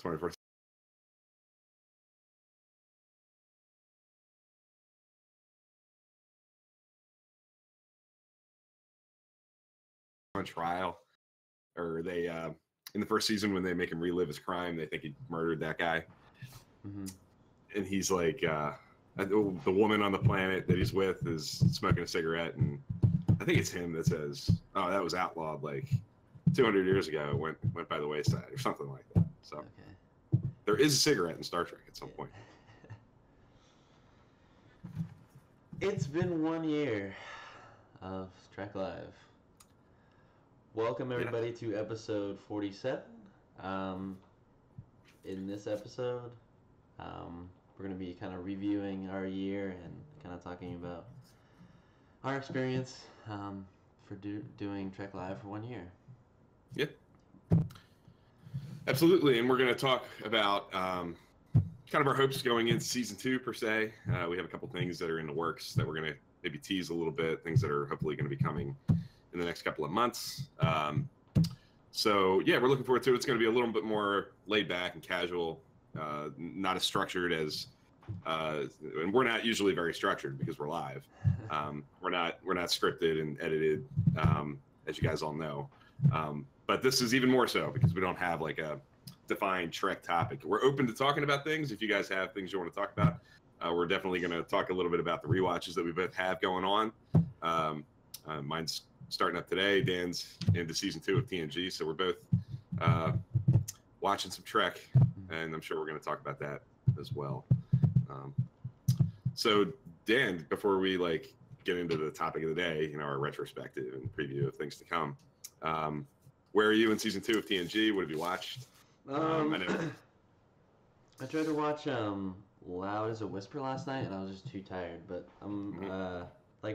24 on trial, or they in the first season when they make him relive his crime, they think he murdered that guy, and he's like, the woman on the planet that he's with is smoking a cigarette, and I think it's him that says, "Oh, that was outlawed like 200 years ago. It went by the wayside," or something like that. So there is a cigarette in Star Trek at some point. It's been 1 year of Trek Live. Welcome everybody to episode 47. In this episode, we're going to be kind of reviewing our year and kind of talking about our experience for doing Trek Live for 1 year. Yep. Absolutely, and we're going to talk about kind of our hopes going into season 2 per se. We have a couple things that are in the works that we're going to maybe tease a little bit, things that are hopefully going to be coming in the next couple of months. So yeah, we're looking forward to it. It's going to be a little bit more laid back and casual, not as structured as, and we're not usually very structured because we're live. We're not scripted and edited, as you guys all know. But this is even more so because we don't have like a defined Trek topic. We're open to talking about things. If you guys have things you want to talk about, we're definitely going to talk a little bit about the rewatches that we both have going on. Mine's starting up today. Dan's into season 2 of TNG, so we're both watching some Trek, and I'm sure we're going to talk about that as well. So Dan, before we get into the topic of the day, our retrospective and preview of things to come, where are you in season 2 of TNG? What have you watched? I tried to watch Loud as a Whisper last night, and I was just too tired. But I'm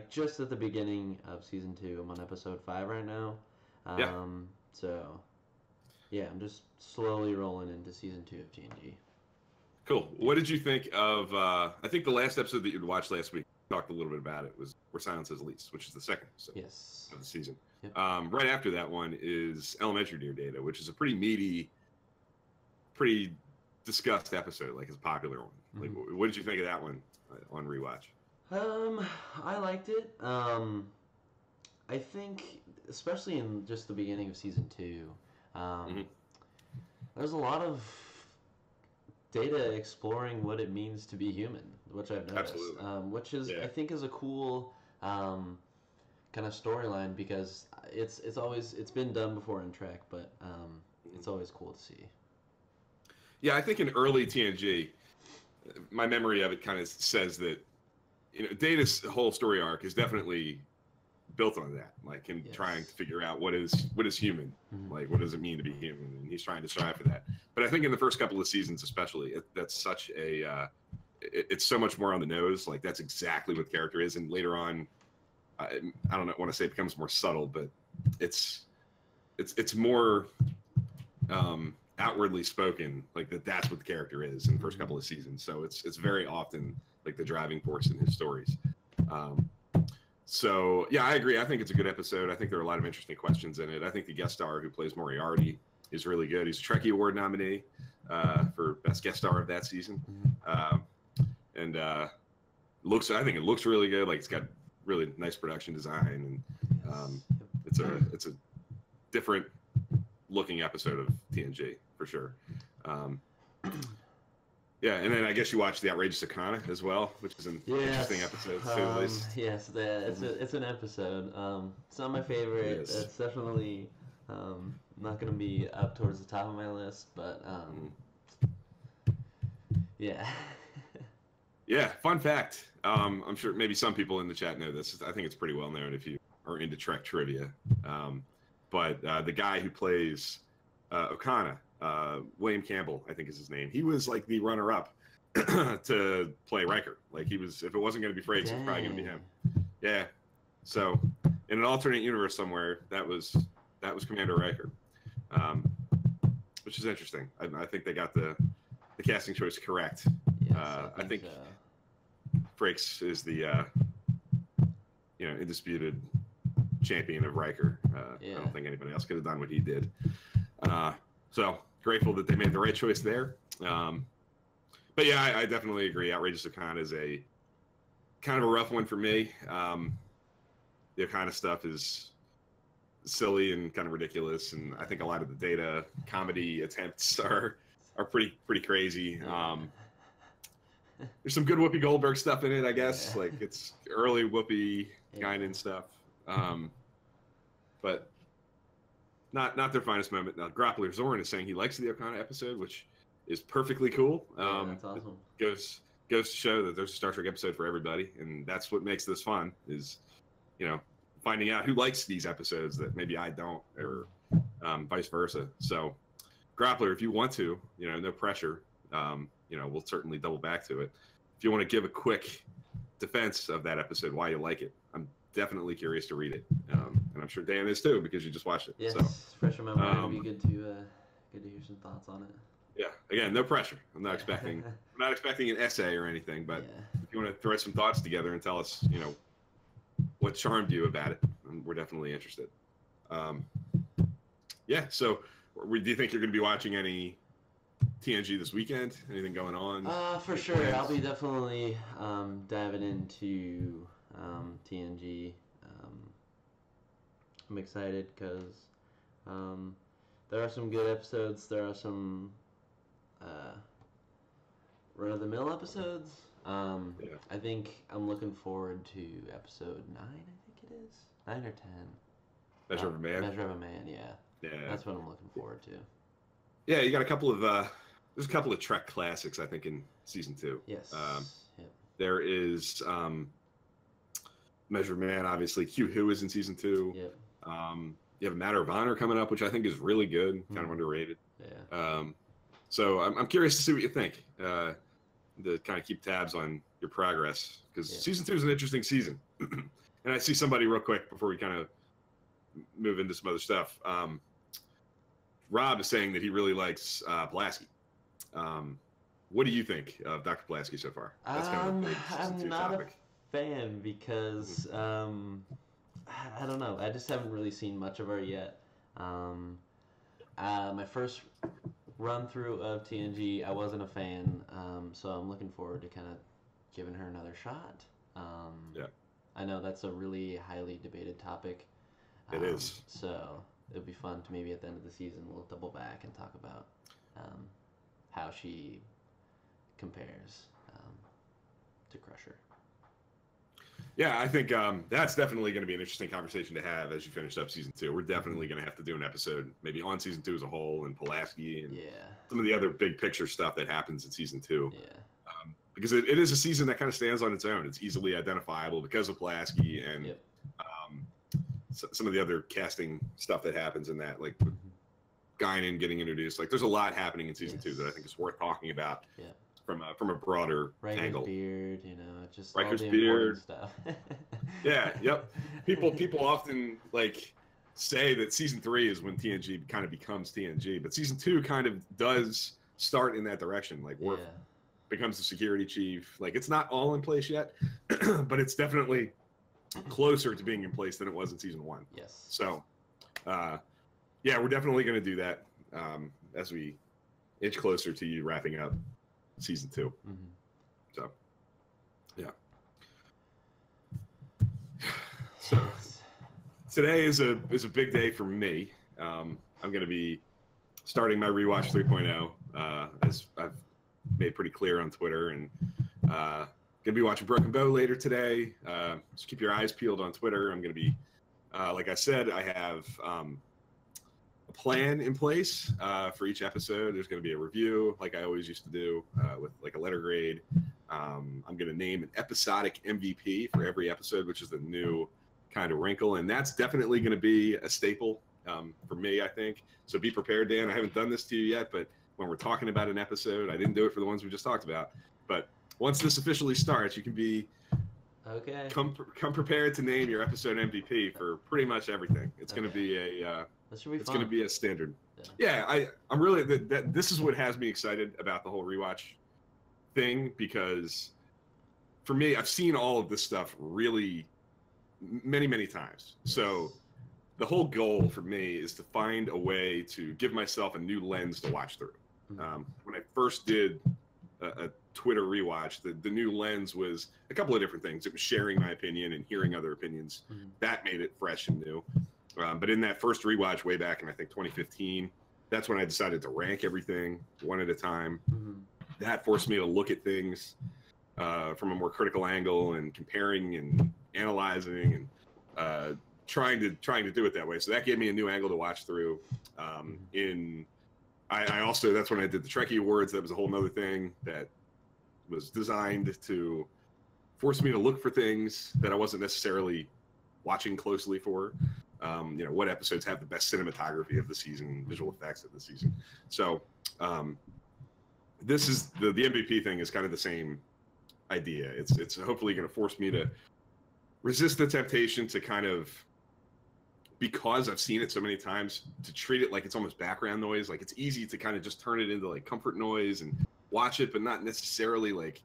just at the beginning of season 2. I'm on episode 5 right now. So yeah, I'm just slowly rolling into season 2 of TNG. Cool. What did you think of? I think the last episode that you'd watched last week, talked a little bit about it, was Where Silence Is Least, which is the second episode of the season. Yep. Right after that one is Elementary Near Data, which is a pretty meaty, pretty discussed episode, it's a popular one. What did you think of that one on rewatch? I liked it. I think, especially in just the beginning of season 2, there's a lot of Data exploring what it means to be human, which I've noticed. Which is, I think, is a cool kind of storyline because it's been done before in Trek, but it's always cool to see. Yeah, I think in early TNG, my memory of it kind of says that Data's whole story arc is definitely built on that, him trying to figure out what is human, what does it mean to be human, and he's trying to strive for that. But I think in the first couple of seasons, especially, that's such a it's so much more on the nose. That's exactly what the character is, and later on, I don't want to say it becomes more subtle, but it's more outwardly spoken, that's what the character is in the first couple of seasons. So it's very often the driving force in his stories. So yeah, I agree. I think it's a good episode. I think there are a lot of interesting questions in it. I think the guest star who plays Moriarty is really good. He's a Trekkie Award nominee for best guest star of that season. And I think it looks really good. It's got really nice production design, and it's a different looking episode of TNG for sure. Yeah, and then I guess you watched The Outrageous Okona as well, which is an interesting episode too. At least. Yes, it's an episode. It's not my favorite. It's definitely not going to be up towards the top of my list, but yeah. Yeah, fun fact. I'm sure maybe some people in the chat know this. I think it's pretty well known if you are into Trek trivia. But the guy who plays Okona, William Campbell, I think is his name. He was the runner-up to play Riker. He was, if it wasn't going to be Frakes, it was probably going to be him. Yeah. So in an alternate universe somewhere, that was Commander Riker, which is interesting. I think they got the casting choice correct. Yes, I think Frakes is the indisputed champion of Riker. I don't think anybody else could have done what he did. So grateful that they made the right choice there. But yeah, I definitely agree. Outrageous Okana is a kind of a rough one for me. The Okana stuff is silly and kind of ridiculous, and I think a lot of the Data comedy attempts are pretty crazy. There's some good Whoopi Goldberg stuff in it, I guess. Like it's early Whoopi Guinan stuff, but not their finest moment. Now, Grappler Zorn is saying he likes the Okana episode, which is perfectly cool. That's awesome. Goes to show that there's a Star Trek episode for everybody, and that's what makes this fun. Is finding out who likes these episodes that maybe I don't, or vice versa. So, Grappler, if you want to, no pressure. We'll certainly double back to it. If you want to give a quick defense of that episode, why you like it, I'm definitely curious to read it, and I'm sure Dan is too because you just watched it. Yes, so, fresh in my mind. It'd be good to hear some thoughts on it. Yeah, again, no pressure. I'm not expecting an essay or anything, but if you want to throw some thoughts together and tell us, what charmed you about it, we're definitely interested. So do you think you're going to be watching any TNG this weekend? Anything going on? For sure. Plans? I'll be definitely diving into TNG. I'm excited because there are some good episodes. There are some run-of-the-mill episodes. I think I'm looking forward to episode 9, I think it is. 9 or 10. Measure of a Man? Measure of a Man, yeah. That's what I'm looking forward to. Yeah, you got a couple of... there's a couple of Trek classics, I think, in season 2. Yes. There is Measure of a Man, obviously. Hugh Who is in season 2. Yep. You have a Matter of Honor coming up, which I think is really good, kind of underrated. Yeah. So I'm curious to see what you think, to kind of keep tabs on your progress, because season 2 is an interesting season. And I see somebody real quick before we kind of move into some other stuff. Rob is saying that he really likes Pulaski. What do you think of Dr. Pulaski so far? That's kind of a big I'm not a fan because I don't know. I just haven't really seen much of her yet. My first run through of TNG, I wasn't a fan, so I'm looking forward to kind of giving her another shot. I know that's a really highly debated topic. It is. So it'll be fun to maybe at the end of the season we'll double back and talk about how she compares to Crusher. Yeah, I think that's definitely going to be an interesting conversation to have as you finish up season 2. We're definitely going to have to do an episode maybe on season 2 as a whole, and Pulaski and some of the other big picture stuff that happens in season 2. Because it is a season that kind of stands on its own. It's easily identifiable because of Pulaski and some of the other casting stuff that happens in that, like Guinan getting introduced. Like, there's a lot happening in season 2 that I think is worth talking about. From a broader angle. Beard, just Riker's all the beard stuff. People often say that season 3 is when TNG kind of becomes TNG, but season 2 kind of does start in that direction. Like, Worf becomes the security chief. Like, it's not all in place yet, but it's definitely closer to being in place than it was in season 1. Yes. So, we're definitely going to do that as we inch closer to you wrapping up season 2. So, So today is a big day for me. I'm going to be starting my rewatch 3.0, as I've made pretty clear on Twitter, and going to be watching Broken Bow later today. So keep your eyes peeled on Twitter. I'm going to be, like I said, I have a plan in place for each episode. There's going to be a review, like I always used to do, with like a letter grade. I'm going to name an episodic MVP for every episode, which is the new kind of wrinkle, and that's definitely going to be a staple for me, I think. So be prepared, Dan. I haven't done this to you yet, but when we're talking about an episode, I didn't do it for the ones we just talked about, but once this officially starts, you can be come prepared to name your episode MVP for pretty much everything. It's going to be it's going to be a standard. I'm really this is what has me excited about the whole rewatch thing, because for me, I've seen all of this stuff really many times. So the whole goal for me is to find a way to give myself a new lens to watch through. When I first did a Twitter rewatch, the new lens was a couple of different things. It was sharing my opinion and hearing other opinions. That made it fresh and new. But in that first rewatch way back in, I think, 2015, that's when I decided to rank everything one at a time. That forced me to look at things from a more critical angle and comparing and analyzing and trying to do it that way. So that gave me a new angle to watch through. I also, that's when I did the Trekkie Awards. That was a whole nother thing that was designed to force me to look for things that I wasn't necessarily watching closely for. What episodes have the best cinematography of the season, visual effects of the season. So this is the MVP thing is kind of the same idea. It's hopefully going to force me to resist the temptation to kind of, because I've seen it so many times, to treat it like it's almost background noise. Like it's easy to kind of just turn it into like comfort noise and watch it, but not necessarily like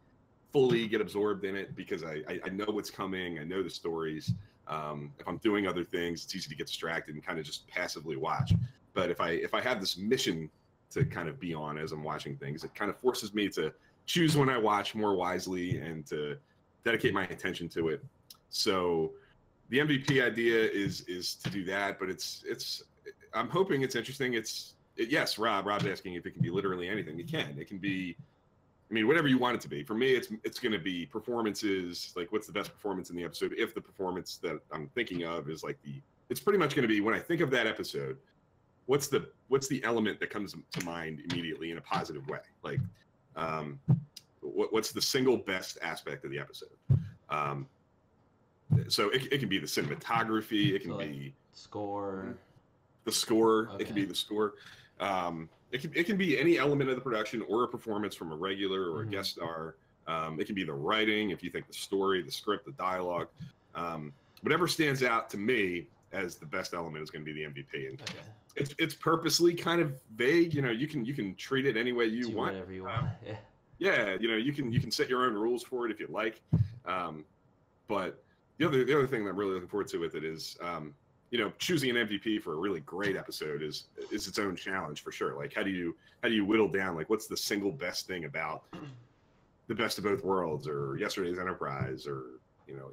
fully get absorbed in it, because I know what's coming. I know the stories. If I'm doing other things, it's easy to get distracted and kind of just passively watch. But if I have this mission to kind of be on as I'm watching things, it kind of forces me to choose when I watch more wisely and to dedicate my attention to it. So the MVP idea is to do that, but it's I'm hoping it's interesting. Yes, Rob's asking if it can be literally anything. It can. It can be, I mean, whatever you want it to be. For me, it's going to be performances. Like, what's the best performance in the episode? If the performance that I'm thinking of is like it's pretty much going to be, when I think of that episode, what's the element that comes to mind immediately in a positive way? Like, what's the single best aspect of the episode? So it can be the cinematography. It can be score. The score. Okay. It can be the score. It can be any element of the production or a performance from a regular or a guest star. It can be the writing, if you think the story, the script, the dialogue. Whatever stands out to me as the best element is going to be the MVP. And it's purposely kind of vague. You can treat it any way you want. Whatever you want. Yeah, you can set your own rules for it if you like. But the other thing that I'm really looking forward to with it is choosing an MVP for a really great episode is its own challenge for sure. Like, how do you whittle down, like, what's the single best thing about the Best of Both Worlds or Yesterday's Enterprise or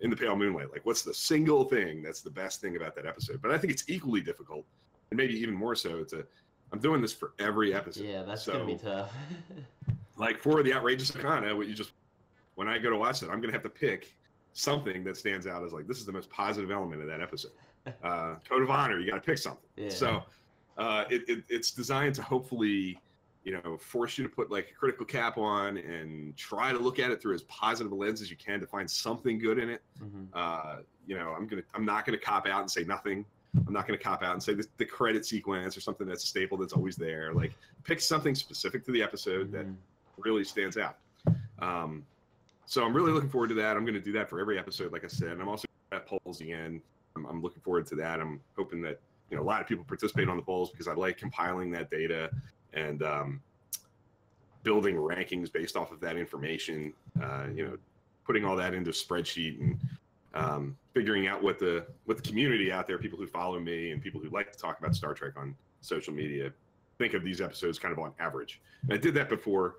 In the Pale Moonlight? Like, what's the single thing that's the best thing about that episode? But I think it's equally difficult, and maybe even more so, I'm doing this for every episode. Yeah, that's gonna be tough. Like, for the Outrageous Arcana, when I go to watch it, I'm gonna have to pick something that stands out as like, this is the most positive element of that episode. Code of Honor, you got to pick something. Yeah. So it's designed to hopefully force you to put like a critical cap on and try to look at it through as positive a lens as you can to find something good in it. I'm not gonna cop out and say nothing. I'm not gonna cop out and say the credit sequence or something that's a staple that's always there. Like, pick something specific to the episode that really stands out. So I'm really looking forward to that. I'm going to do that for every episode, like I said. And I'm also at polls again. I'm looking forward to that. I'm hoping that a lot of people participate on the polls, because I like compiling that data and building rankings based off of that information. Putting all that into a spreadsheet and figuring out what the community out there, people who follow me and people who like to talk about Star Trek on social media, think of these episodes kind of on average. And I did that before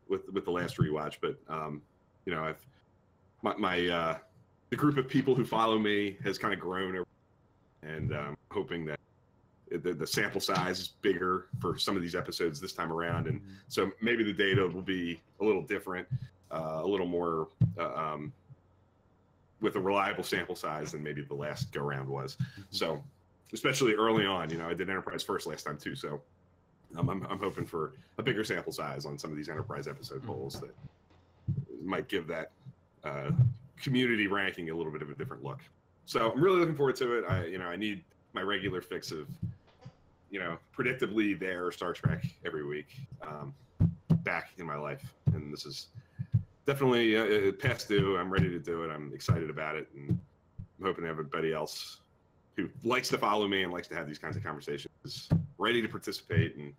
with the last rewatch, but the group of people who follow me has kind of grown, and hoping that the sample size is bigger for some of these episodes this time around, and so maybe the data will be a little different, a little more with a reliable sample size than maybe the last go round was. So especially early on, I did Enterprise first last time too, so I'm hoping for a bigger sample size on some of these Enterprise episode polls that might give that community ranking a little bit of a different look. So I'm really looking forward to it. I need my regular fix of predictably there Star Trek every week back in my life, and this is definitely past due. I'm ready to do it. I'm excited about it, and I'm hoping everybody else who likes to follow me and likes to have these kinds of conversations is ready to participate and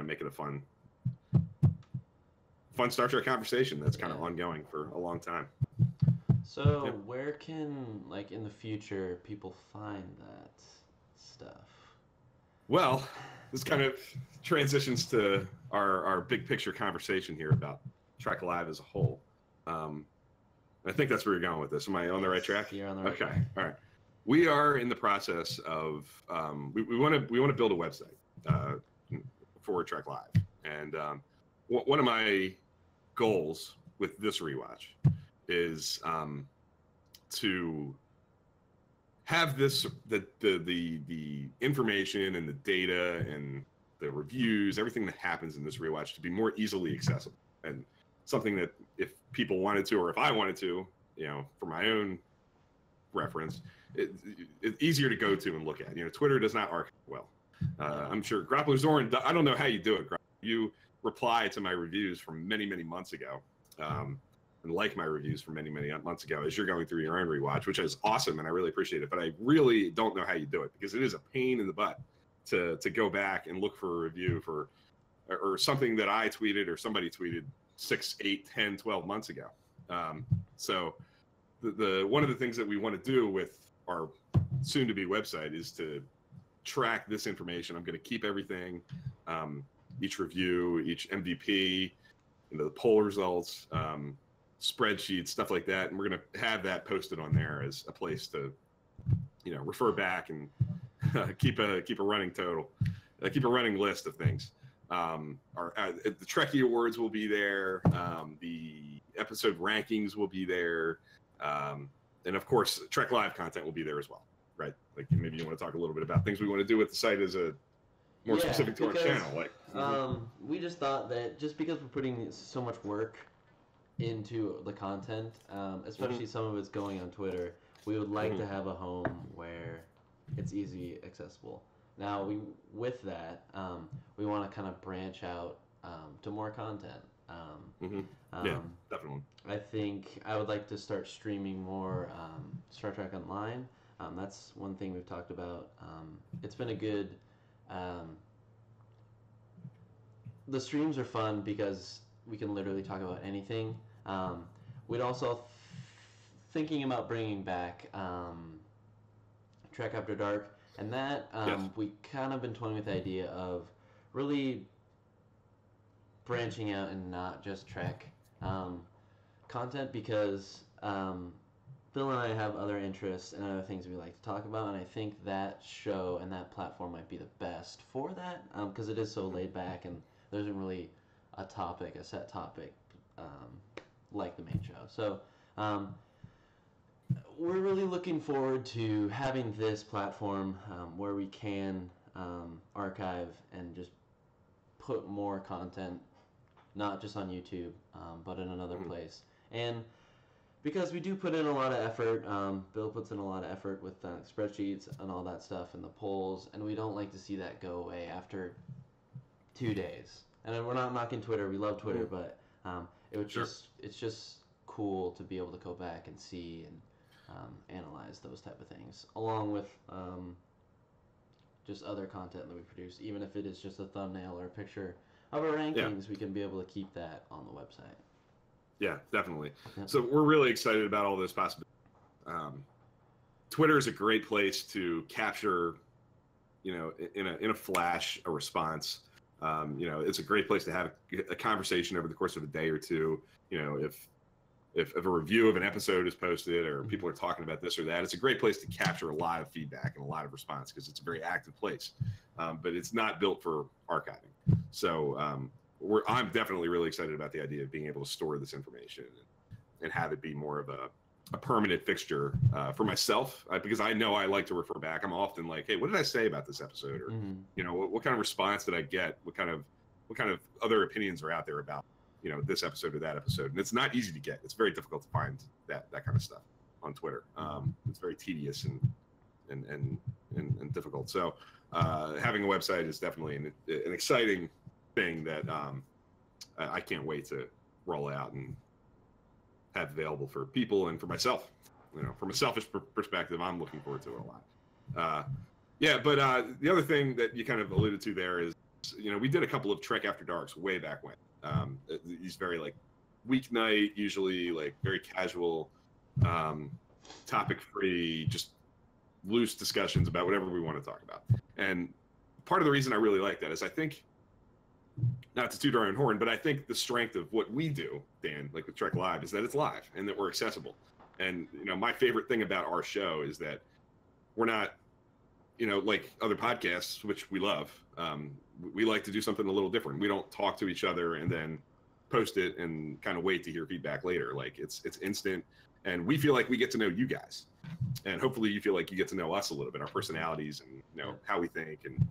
make it a fun Star Trek conversation that's kind of ongoing for a long time. So Yep. where can, like, in the future people find that stuff? Well, this kind of transitions to our big picture conversation here about Trek Live as a whole. Um, I think that's where you're going with this. Am I on the right Yes, track? you're on the right Okay. track. All right. We are in the process of we want to build a website uh, for Trek Live, and one of my goals with this rewatch is to have this the information and the data and the reviews, everything that happens in this rewatch to be more easily accessible, and something that if people wanted to, or if I wanted to, for my own reference, it's easier to go to and look at. Twitter does not archive well. I'm sure Grappler Zoran, I don't know how you do it. You reply to my reviews from many, many months ago, and like my reviews from many, many months ago as you're going through your own rewatch, which is awesome, and I really appreciate it. But I really don't know how you do it, because it is a pain in the butt to go back and look for a review or something that I tweeted or somebody tweeted 6, 8, 10, 12 months ago. So the one of the things that we want to do with our soon-to-be website is to track this information. I'm going to keep everything, each review, each MVP, the poll results, spreadsheets, stuff like that, and we're going to have that posted on there as a place to, refer back and keep a running total, keep a running list of things. The Trekkie Awards will be there. The episode rankings will be there. And of course, Trek Live content will be there as well, right? Like, maybe you want to talk a little bit about things we want to do with the site as a more specific to our channel. Like, we just thought that just because we're putting so much work into the content, especially some of it's going on Twitter, we would like to have a home where it's easy accessible. Now, with that, we want to kind of branch out to more content. Yeah, definitely. I think I would like to start streaming more Star Trek Online. That's one thing we've talked about. It's been a good... the streams are fun because we can literally talk about anything. We'd also thinking about bringing back Trek After Dark, and that we kind of been toying with the idea of really branching out and not just Trek content, because Bill and I have other interests and other things we like to talk about, and I think that show and that platform might be the best for that, because it is so laid back and there isn't really a set topic like the main show. So we're really looking forward to having this platform where we can archive and just put more content, not just on YouTube, but in another place. And because we do put in a lot of effort, Bill puts in a lot of effort with spreadsheets and all that stuff and the polls, and we don't like to see that go away after 2 days. And we're not knocking Twitter, we love Twitter, but it's just cool to be able to go back and see and analyze those type of things, along with just other content that we produce. Even if it is just a thumbnail or a picture of our rankings, we can be able to keep that on the website. Yeah, definitely. Yep. So we're really excited about all those possibilities. Twitter is a great place to capture, in a flash, a response. It's a great place to have a conversation over the course of a day or two. If a review of an episode is posted or people are talking about this or that, it's a great place to capture a lot of feedback and a lot of response, because it's a very active place. But it's not built for archiving. So I'm definitely really excited about the idea of being able to store this information and have it be more of a permanent fixture for myself, because I know I like to refer back. I'm often like, hey, what did I say about this episode? Or, what kind of response did I get? What kind of other opinions are out there about, this episode or that episode? And it's not easy to get. It's very difficult to find that kind of stuff on Twitter. It's very tedious and difficult. So having a website is definitely an exciting thing that I can't wait to roll out and have available for people and for myself. From a selfish perspective, I'm looking forward to it a lot. But the other thing that you kind of alluded to there is, we did a couple of Trek After Darks way back when. These very like weeknight, usually like very casual topic-free, just loose discussions about whatever we want to talk about. And part of the reason I really like that is I think, not to toot our own horn, but I think the strength of what we do, Dan, like with Trek Live, is that it's live and that we're accessible. And, my favorite thing about our show is that we're not, like other podcasts, which we love. We like to do something a little different. We don't talk to each other and then post it and kind of wait to hear feedback later. Like it's instant, and we feel like we get to know you guys, and hopefully you feel like you get to know us a little bit, our personalities and how we think and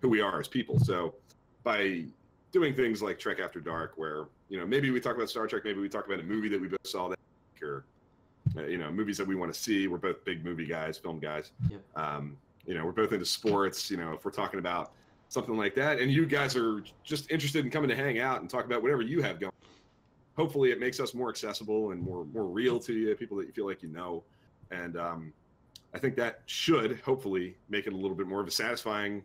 who we are as people. So by doing things like Trek After Dark, where maybe we talk about Star Trek, maybe we talk about a movie that we both saw that week, or movies that we want to see. We're both big movie guys, film guys. Yep. We're both into sports. If we're talking about something like that, and you guys are just interested in coming to hang out and talk about whatever you have going, hopefully it makes us more accessible and more real to you, people that you feel like and I think that should hopefully make it a little bit more of a satisfying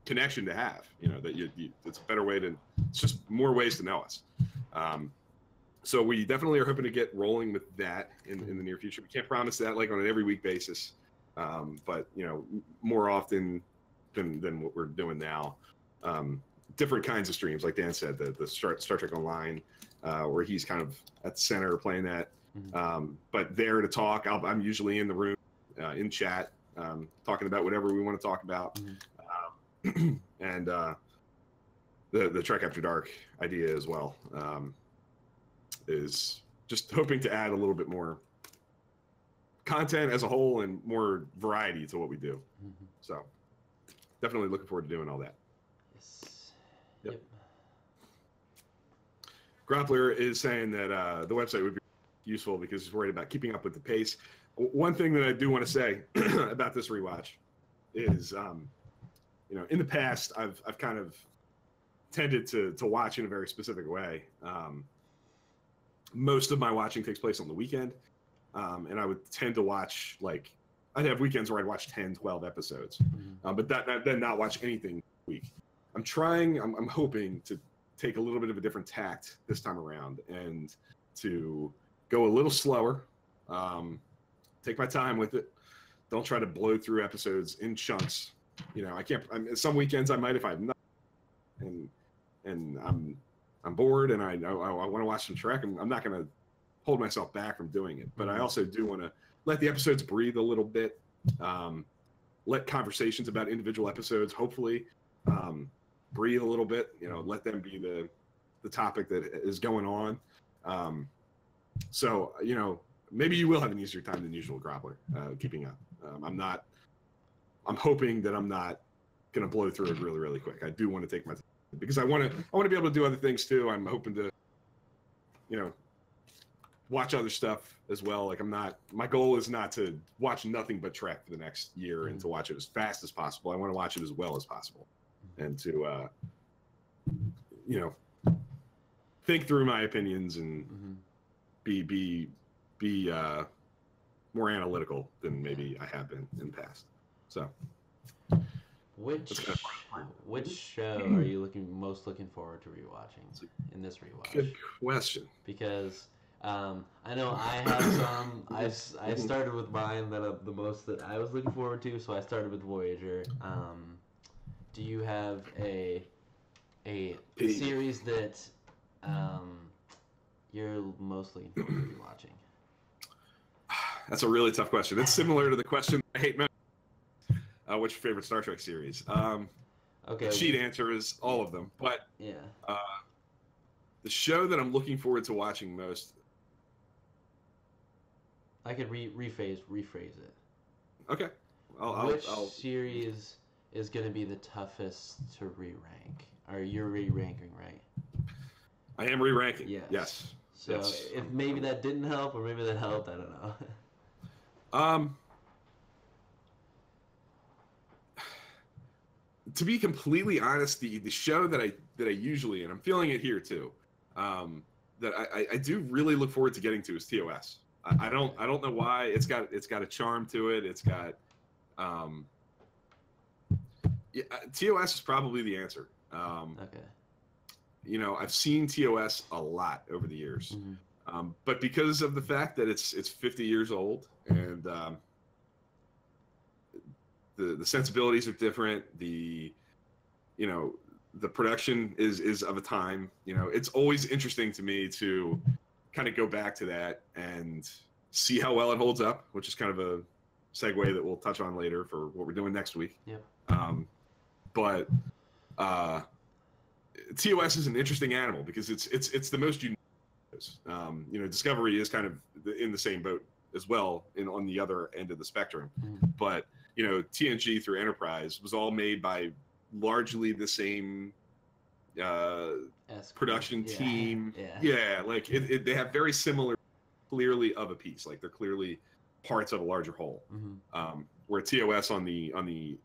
connection to have. That it's a better way it's just more ways to know us. So we definitely are hoping to get rolling with that in the near future. We can't promise that like on an every week basis, but more often than what we're doing now. Different kinds of streams, like Dan said, the Star Trek Online, where he's kind of at the center playing that. Mm-hmm. But there to talk, I'm usually in the room, in chat, talking about whatever we want to talk about. Mm-hmm. And the Trek After Dark idea as well is just hoping to add a little bit more content as a whole and more variety to what we do. Mm-hmm. So definitely looking forward to doing all that. Yes. Yep. Grappler is saying that the website would be useful because he's worried about keeping up with the pace. One thing that I do want to say about this rewatch is, in the past, I've kind of tended to watch in a very specific way. Most of my watching takes place on the weekend, and I would tend to watch, like, I'd have weekends where I'd watch 10, 12 episodes, but then not watch anything a week. I'm hoping to take a little bit of a different tact this time around and to go a little slower, take my time with it. Don't try to blow through episodes in chunks. I can't. Some weekends I might if I have nothing, and I'm bored and I want to watch some Trek. I'm not going to hold myself back from doing it, but I also do want to let the episodes breathe a little bit. Let conversations about individual episodes hopefully breathe a little bit. Let them be the topic that is going on. So maybe you will have an easier time than usual, Grappler, keeping up. I'm hoping that I'm not going to blow through it really, really quick. I do want to take my time because I want to be able to do other things too. I'm hoping to, watch other stuff as well. Like my goal is not to watch nothing but Trek for the next year and to watch it as fast as possible. I want to watch it as well as possible and to, think through my opinions and be more analytical than maybe I have been in the past. So, which show are you most looking forward to rewatching in this rewatch? Good question. Because I know I have some. I started with mine the most that I was looking forward to, so I started with Voyager. Do you have a series that you're most looking forward to rewatching? That's a really tough question. It's similar to the question I hate most. What's your favorite Star Trek series? Okay. The cheat answer is all of them. But yeah, the show that I'm looking forward to watching most. I could rephrase it. Okay. Which series is going to be the toughest to re-rank? Or you're re-ranking, right? I am re-ranking. Yes. So yes. If maybe that didn't help, or maybe that helped, I don't know. To be completely honest, the show that I usually, and I'm feeling it here too, that I do really look forward to getting to is TOS. I don't know why. It's got a charm to it. It's got TOS is probably the answer. Okay. I've seen TOS a lot over the years. But because of the fact that it's 50 years old and the sensibilities are different, the production is of a time. It's always interesting to me to kind of go back to that and see how well it holds up, which is kind of a segue that we'll touch on later for what we're doing next week. Yep. But TOS is an interesting animal because it's the most unique. Discovery is kind of in the same boat as well, on the other end of the spectrum. But TNG through Enterprise was all made by largely the same production team. Like they have very similar, clearly of a piece. Like they're clearly parts of a larger whole. Where TOS on the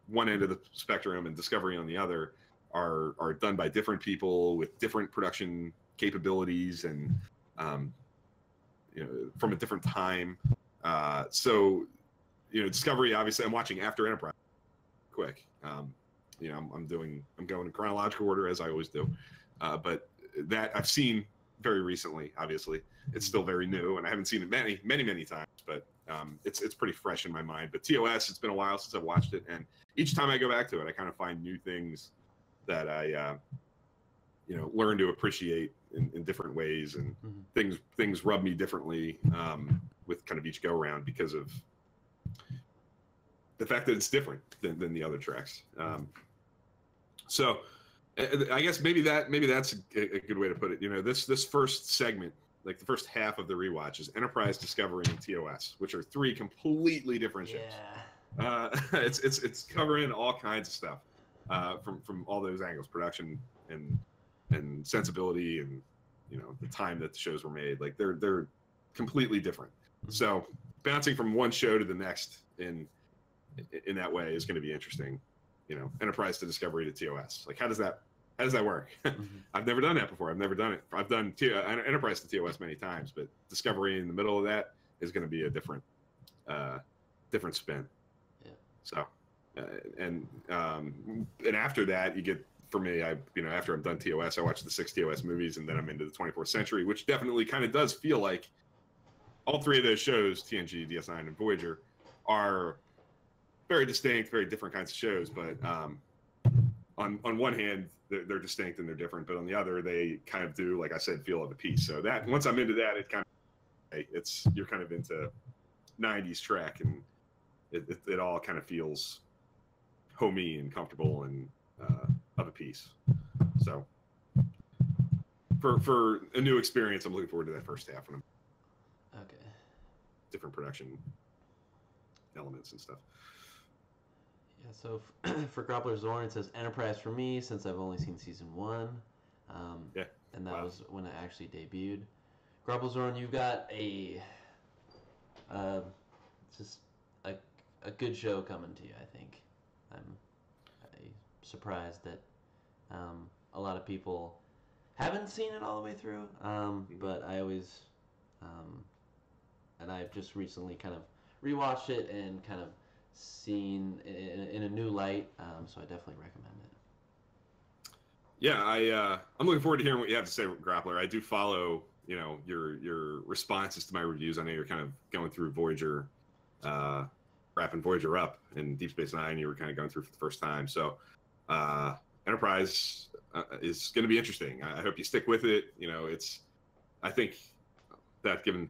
one end of the spectrum and Discovery on the other are done by different people with different production capabilities and from a different time. So Discovery, obviously I'm watching after Enterprise quick. I'm going in chronological order as I always do, but that I've seen very recently. Obviously it's still very new and I haven't seen it many times, but it's pretty fresh in my mind. But TOS, it's been a while since I've watched it, and each time I go back to it I kind of find new things that I learn to appreciate in different ways, and things rub me differently with kind of each go around because of the fact that it's different than the other tracks. So I guess maybe that's a good way to put it. This first segment, like the first half of the rewatch, is Enterprise, Discovery, and TOS, which are three completely different shows. It's covering all kinds of stuff from all those angles, production and sensibility, and the time that the shows were made. Like they're completely different. So bouncing from one show to the next in that way is going to be interesting. Enterprise to Discovery to TOS. Like how does that work? I've never done that before. I've never done it. I've done Enterprise to TOS many times, but Discovery in the middle of that is going to be a different spin. Yeah. So and after that you get, for me, after I'm done TOS, I watch the 6 TOS movies, and then I'm into the 24th Century, which definitely kind of does feel like all three of those shows, TNG, DS9, and Voyager, are very distinct, very different kinds of shows. But on one hand, they're distinct and they're different, but on the other, they kind of do, like I said, feel of a piece. So that once I'm into that, it kind of you're kind of into 90s Trek, and it all kind of feels homey and comfortable and of a piece. So for a new experience, I'm looking forward to that first half. And different production elements and stuff. Yeah, so for Grappler Zorn, it says Enterprise for me, since I've only seen season 1. And that was when it actually debuted. Grappler Zorn, you've got just a good show coming to you, I think. I'm surprised that a lot of people haven't seen it all the way through, but I always and I've just recently kind of rewatched it and kind of seen in a new light, so I definitely recommend it. Yeah, I'm looking forward to hearing what you have to say, Grappler. I do follow your responses to my reviews. I know you're kind of going through Voyager, wrapping Voyager up, and Deep Space Nine you were kind of going through for the first time. So Enterprise is going to be interesting. I hope you stick with it. I think that given,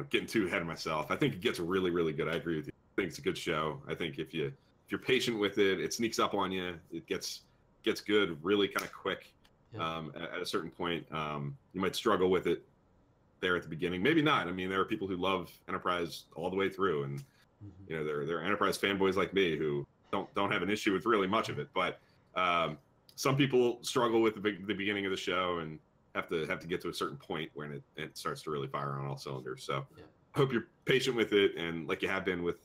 getting too ahead of myself, I think it gets really, really good. I agree with you. I think it's a good show. I think if you're patient with it, it sneaks up on you. It gets good really kind of quick. At a certain point, you might struggle with it there at the beginning. Maybe not. I mean, there are people who love Enterprise all the way through, and there are Enterprise fanboys like me who don't have an issue with really much of it. But some people struggle with the beginning of the show and have to get to a certain point when it starts to really fire on all cylinders. So I hope you're patient with it, and like you have been with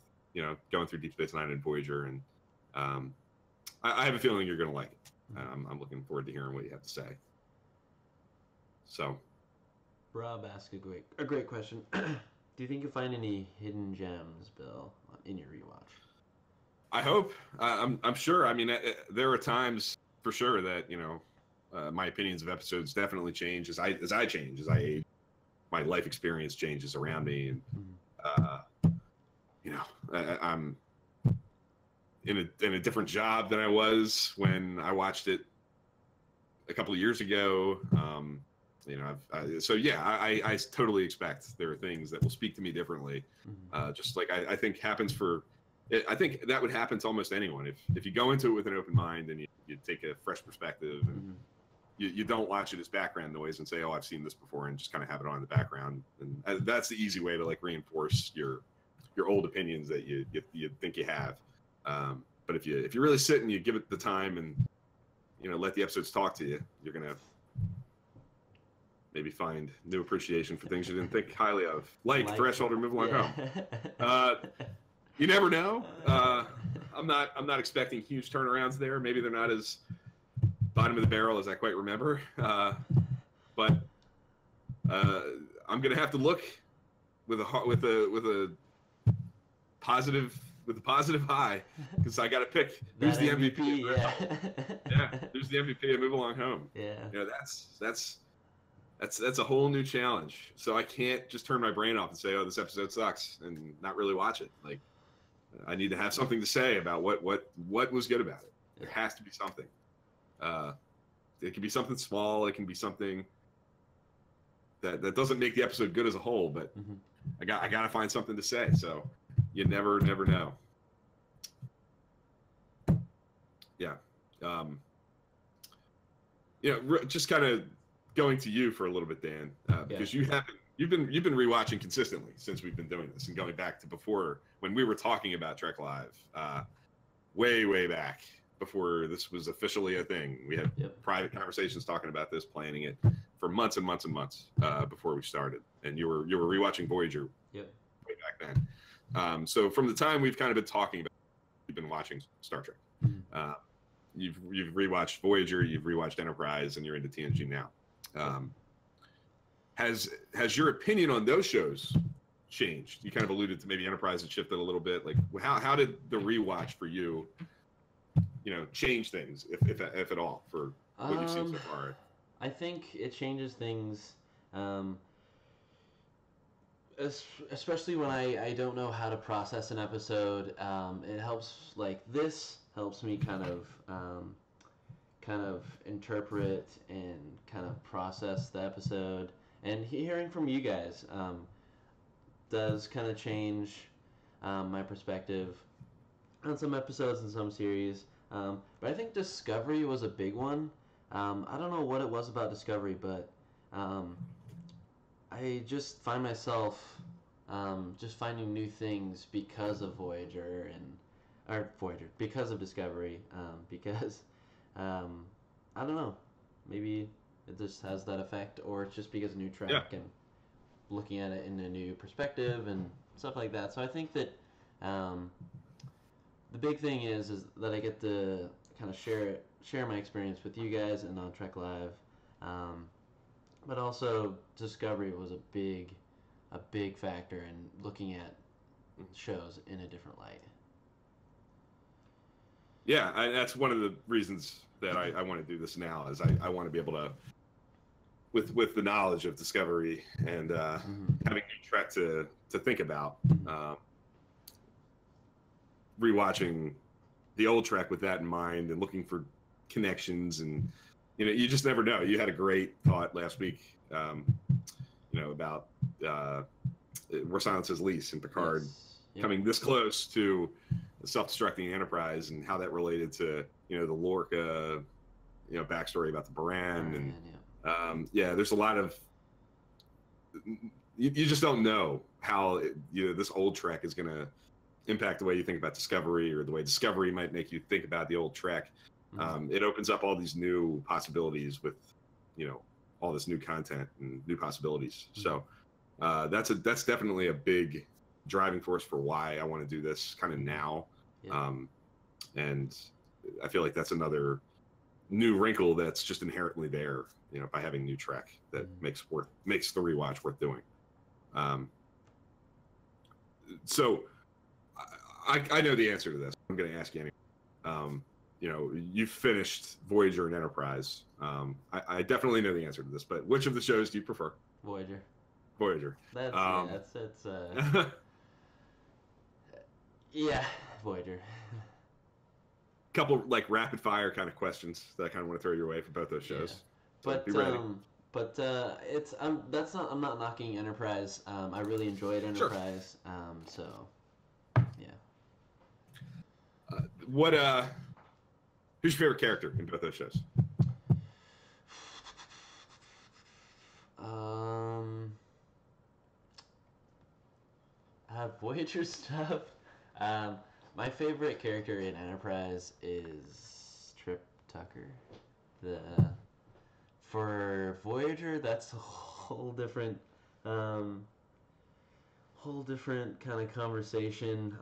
going through Deep Space Nine and Voyager, and I have a feeling you're going to like it. I'm looking forward to hearing what you have to say. So, Rob asked a great question. Do you think you'll find any hidden gems, Bill, in your rewatch? I hope. I'm sure. I mean, there are times for sure that my opinions of episodes definitely change as I change, as I age. My life experience changes around me, and I'm in a different job than I was when I watched it a couple of years ago. I totally expect there are things that will speak to me differently. Just like I think happens I think that would happen to almost anyone if you go into it with an open mind and you take a fresh perspective and you don't watch it as background noise and say, oh, I've seen this before, and just kind of have it on in the background. And that's the easy way to like reinforce your old opinions that you think you have. But if you really sit and you give it the time and let the episodes talk to you, you're gonna maybe find new appreciation for things you didn't think highly of, like Threshold or Move Along Home. You never know. I'm not expecting huge turnarounds there. Maybe they're not as bottom of the barrel as I quite remember. But I'm gonna have to look with a positive eye, because I got to pick who's the MVP. Yeah, who's the MVP of Move Along Home. Yeah, that's a whole new challenge. So I can't just turn my brain off and say, oh, this episode sucks, and not really watch it. Like, I need to have something to say about what was good about it. There has to be something. It can be something small. It can be something that doesn't make the episode good as a whole. But I got to find something to say. So you never know. Yeah. Just kind of going to you for a little bit, Dan, because you've been rewatching consistently since we've been doing this, and going back to before when we were talking about Trek Live, way back before this was officially a thing. We had private conversations talking about this, planning it for months and months and months before we started. And you were rewatching Voyager way back then. So from the time we've kind of been talking about, you've been watching Star Trek. You've rewatched Voyager, you've rewatched Enterprise, and you're into TNG now. Has your opinion on those shows changed? You kind of alluded to maybe Enterprise had shifted a little bit. Like, how did the rewatch for you, change things, if at all, for what you've seen so far? I think it changes things, especially when I don't know how to process an episode. It helps, like, this helps me kind of interpret and kind of process the episode. And hearing from you guys does kind of change my perspective on some episodes and some series. But I think Discovery was a big one. I don't know what it was about Discovery, but I just find myself just finding new things because of because of Discovery, because I don't know, maybe it just has that effect, or it's just because of new Trek and looking at it in a new perspective and stuff like that. So I think that the big thing is that I get to kind of share my experience with you guys and on Trek Live, but also Discovery was a big factor in looking at shows in a different light. Yeah, that's one of the reasons that I want to do this now, is I want to be able to, with the knowledge of Discovery and having new Trek to think about, rewatching the old Trek with that in mind and looking for connections, and you just never know. You had a great thought last week, about Where Silence Is Least and Picard coming this close to the self-destructing Enterprise, and how that related to the Lorca backstory about the Baran, and there's a lot of you just don't know how this old Trek is going to impact the way you think about Discovery, or the way Discovery might make you think about the old Trek. It opens up all these new possibilities with all this new content and new possibilities. So that's definitely a big driving force for why I want to do this kind of now. And I feel like that's another new wrinkle that's just inherently there, by having new Trek, that makes the rewatch worth doing. So I know the answer to this. I'm going to ask you anyway. you've finished Voyager and Enterprise. I definitely know the answer to this, but which of the shows do you prefer? Voyager. Voyager. That's yeah, Voyager. Couple like rapid fire kind of questions that I kind of want to throw your way for both those shows. Yeah. So be ready. It's I'm not knocking Enterprise. I really enjoyed Enterprise. Sure. So yeah. Who's your favorite character in both those shows? Voyager stuff. My favorite character in Enterprise is Trip Tucker. For Voyager, that's a whole different kind of conversation.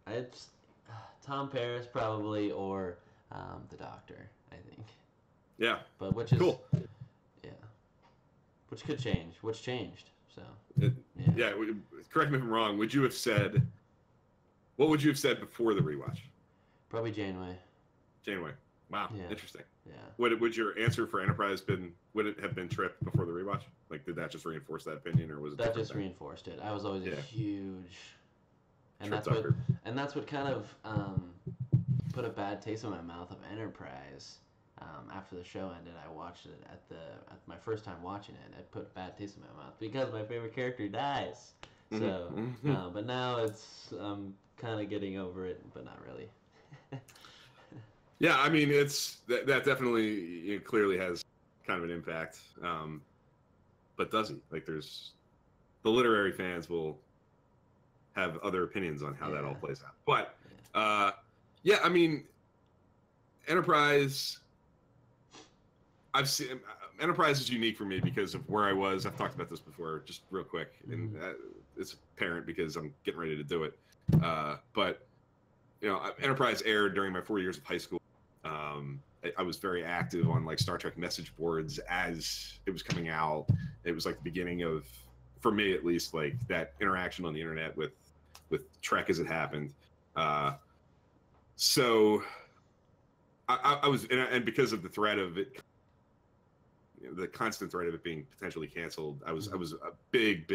It's Tom Paris probably, or the Doctor, I think. Yeah. But which is cool. Yeah. Which could change. Which changed. So. Yeah. Correct me if I'm wrong. What would you have said before the rewatch? Probably Janeway. Janeway. Wow. Yeah. Interesting. Yeah. Would your answer for Enterprise would it have been Trip before the rewatch? Like, did that just reinforce that opinion, or was it that just reinforced it? I was always a huge, and Trip that's what kind of put a bad taste in my mouth of Enterprise. After the show ended, I watched it at my first time watching it. It put a bad taste in my mouth because my favorite character dies. So, but now I'm kind of getting over it, but not really. Yeah, I mean, that definitely clearly has kind of an impact. But does he? Like, there's the literary fans will have other opinions on how that all plays out. But yeah, I mean, Enterprise. I've seen Enterprise is unique for me because of where I was. I've talked about this before, just real quick, and it's apparent because I'm getting ready to do it. But Enterprise aired during my 4 years of high school. I was very active on like Star Trek message boards as it was coming out. It was like the beginning of, for me at least, like that interaction on the internet with Trek as it happened. So I was, and because of the threat of it, the constant threat of it being potentially canceled, I was a big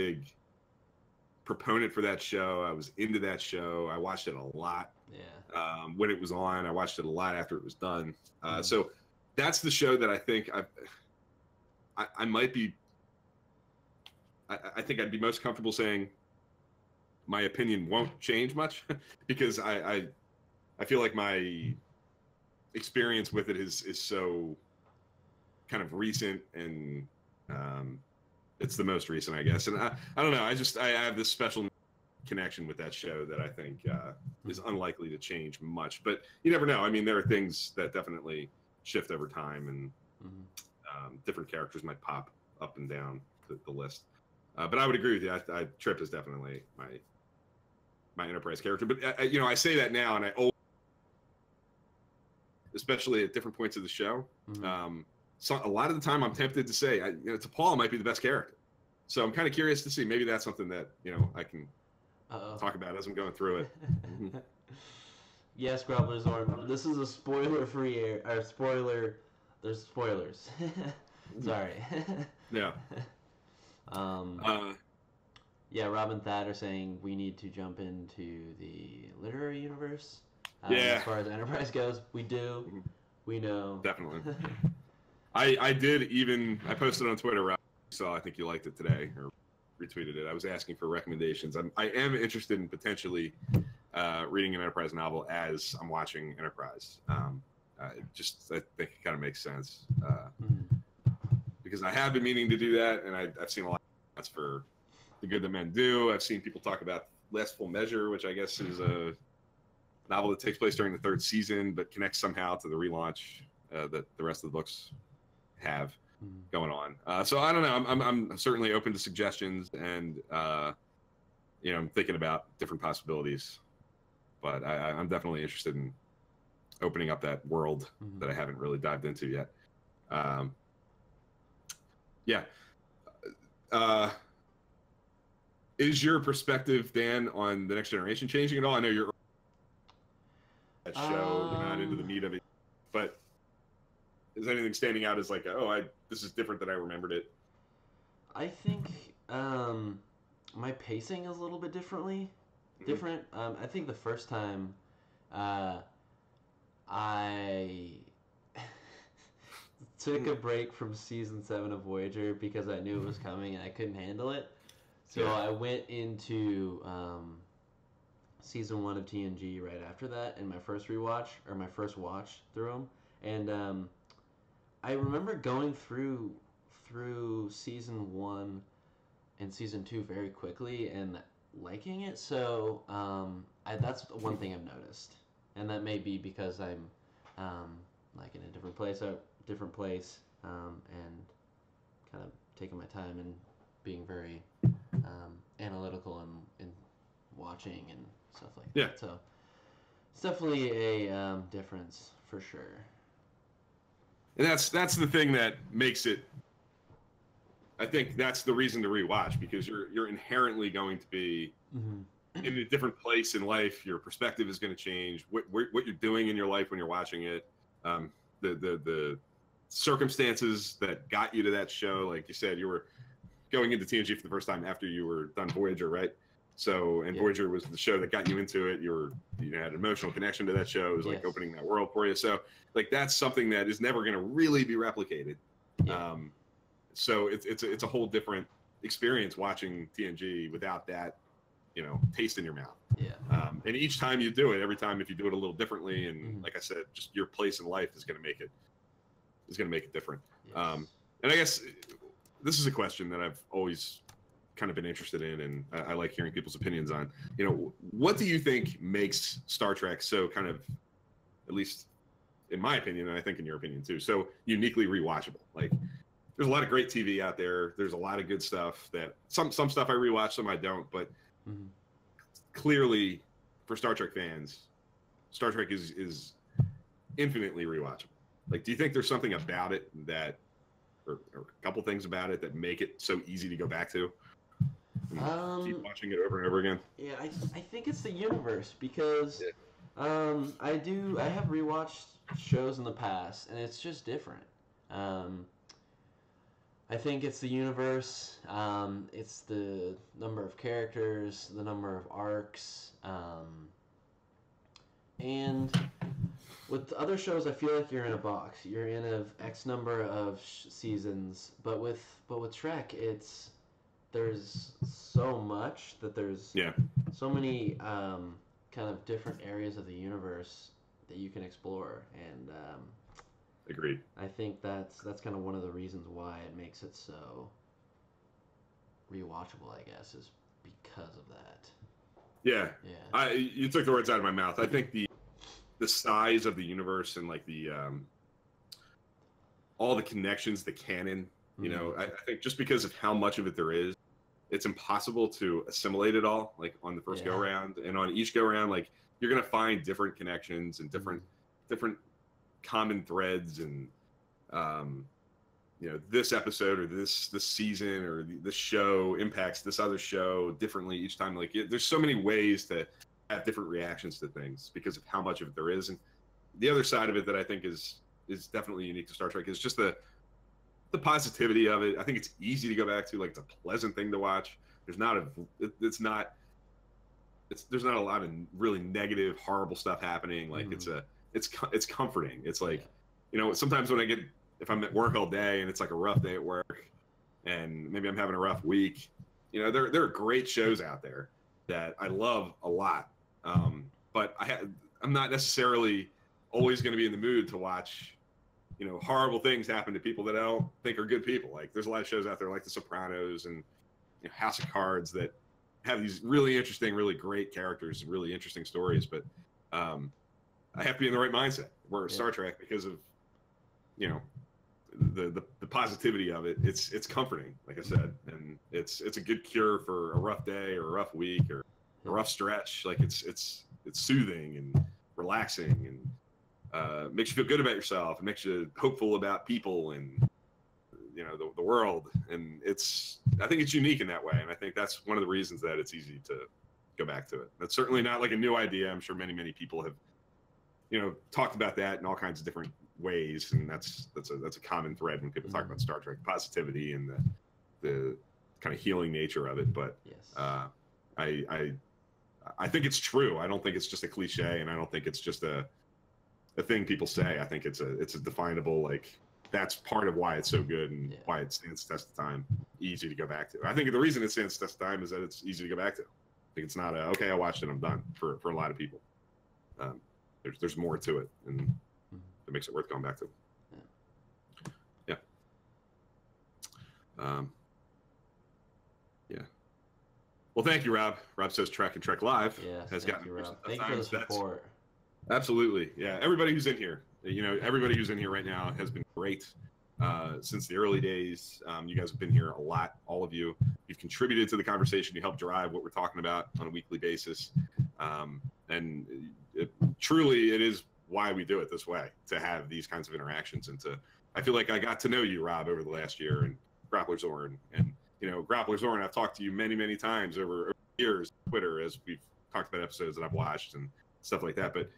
proponent for that show. I was into that show. I watched it a lot. Yeah. When it was on, I watched it a lot after it was done. So that's the show that I think I might be. I think I'd be most comfortable saying my opinion won't change much because I feel like my experience with it is so kind of recent, and it's the most recent, I guess. And I don't know. I have this special connection with that show that I think is unlikely to change much. But you never know. I mean, there are things that definitely shift over time, and different characters might pop up and down the list. But I would agree with you. Trip is definitely my Enterprise character. But I say that now, and especially at different points of the show. So a lot of the time I'm tempted to say, T'Pol might be the best character. So I'm kind of curious to see. Maybe that's something that, I can talk about as I'm going through it. Yes, Grobbler's Arm. This is a spoiler-free air, or spoiler. There's spoilers. Sorry. Yeah. Yeah, Rob and Thad are saying we need to jump into the literary universe. As far as Enterprise goes, we do. We know. Definitely. I posted on Twitter, Rob, I think you liked it today, or retweeted it. I was asking for recommendations. I am interested in potentially reading an Enterprise novel as I'm watching Enterprise. I think it kind of makes sense because I have been meaning to do that, and I've seen a lot of that's for The Good That Men Do. I've seen people talk about Last Full Measure, which I guess is a novel that takes place during the third season, but connects somehow to the relaunch that the rest of the books have going on. So I don't know. I'm certainly open to suggestions, and I'm thinking about different possibilities. But I'm definitely interested in opening up that world that I haven't really dived into yet. Yeah. Is your perspective, Dan, on the Next Generation changing at all? I know you're that show, you're not into the meat of it, but is anything standing out as like, oh, this is different than I remembered it? I think my pacing is a little bit different. I think the first time I took a break from season 7 of Voyager because I knew it was coming and I couldn't handle it. So Yeah. I went into season 1 of TNG right after that in my first watch through them. And I remember going through season 1 and season 2 very quickly and liking it. So that's one thing I've noticed, and that may be because I'm like in a different place, and kind of taking my time and being very analytical and watching and stuff like that. So it's definitely a difference for sure. And that's the thing that makes it. I think that's the reason to rewatch, because you're inherently going to be in a different place in life. Your perspective is going to change. What you're doing in your life when you're watching it, the circumstances that got you to that show. Like you said, you were going into TNG for the first time after you were done Voyager, right? So, and Voyager was the show that got you into it. You had an emotional connection to that show. It was like opening that world for you. So, like, that's something that is never going to really be replicated. Yeah. So it's a whole different experience watching TNG without that, taste in your mouth. Yeah. And each time you do it, every time if you do it a little differently, and like I said, just your place in life is going to make it different. Yes. And I guess this is a question that I've always kind of been interested in, and I like hearing people's opinions on. What do you think makes Star Trek so kind of, at least in my opinion, and I think in your opinion too, so uniquely rewatchable? Like, there's a lot of great TV out there. There's a lot of good stuff that some stuff I rewatch, some I don't. But clearly, for Star Trek fans, Star Trek is infinitely rewatchable. Like, do you think there's something about it that, or a couple things about it that make it so easy to go back to? Keep watching it over and over again. Yeah, I think it's the universe, because I have rewatched shows in the past and it's just different. I think it's the universe, it's the number of characters, the number of arcs, and with other shows, I feel like you're in a box. You're in a X number of seasons, but with Trek, there's so much that there's so many kind of different areas of the universe that you can explore, and Agreed. I think that's kind of one of the reasons why it makes it so rewatchable, I guess, is because of that. Yeah. You took the words out of my mouth. I think the size of the universe and like the all the connections, the canon, I think just because of how much of it there is, it's impossible to assimilate it all, like on the first go round. And on each go round, like, you're gonna find different connections and different common threads, and this episode or this season or this show impacts this other show differently each time. Like, there's so many ways to have different reactions to things because of how much of it there is. And the other side of it that I think is definitely unique to Star Trek is just the positivity of it. I think it's easy to go back to. Like, it's a pleasant thing to watch. There's not a lot of really negative, horrible stuff happening. Like, it's comforting. It's like, sometimes when if I'm at work all day and it's like a rough day at work and maybe I'm having a rough week, there are great shows out there that I love a lot. But I'm not necessarily always going to be in the mood to watch, horrible things happen to people that I don't think are good people. Like, there's a lot of shows out there like The Sopranos and House of Cards that have these really interesting, really great characters and really interesting stories. But I have to be in the right mindset. Where Star Trek, because of the positivity of it, it's comforting, like I said, and it's a good cure for a rough day or a rough week or a rough stretch. Like, it's soothing and relaxing, and makes you feel good about yourself. It makes you hopeful about people, and you know, the world. And I think it's unique in that way. And I think that's one of the reasons that it's easy to go back to it. That's certainly not like a new idea. I'm sure many people have, you know, talked about that in all kinds of different ways. And that's a common thread when people talk about Star Trek, positivity and the kind of healing nature of it. But Yes. I think it's true. I don't think it's just a cliche, and I don't think it's just a thing people say. I think it's a definable, like, that's part of why it's so good and why it stands the test of time, easy to go back to. I think the reason it stands the test of time is that it's easy to go back to. I think it's not okay, I watched it, I'm done for a lot of people. There's more to it, and it makes it worth going back to. Yeah. Well, thank you, Rob. Rob says Trek and Trek Live has gotten you, Rob. Thank you for the support. Absolutely. Yeah. Everybody who's in here, you know, everybody who's in here right now has been great since the early days. You guys have been here a lot, all of you. You've contributed to the conversation. You help drive what we're talking about on a weekly basis. And truly, it is why we do it this way, to have these kinds of interactions. And I feel like I got to know you, Rob, over the last year, and Grappler Zorn. And, you know, Grappler Zorn, I've talked to you many times over years on Twitter as we've talked about episodes that I've watched and stuff like that. But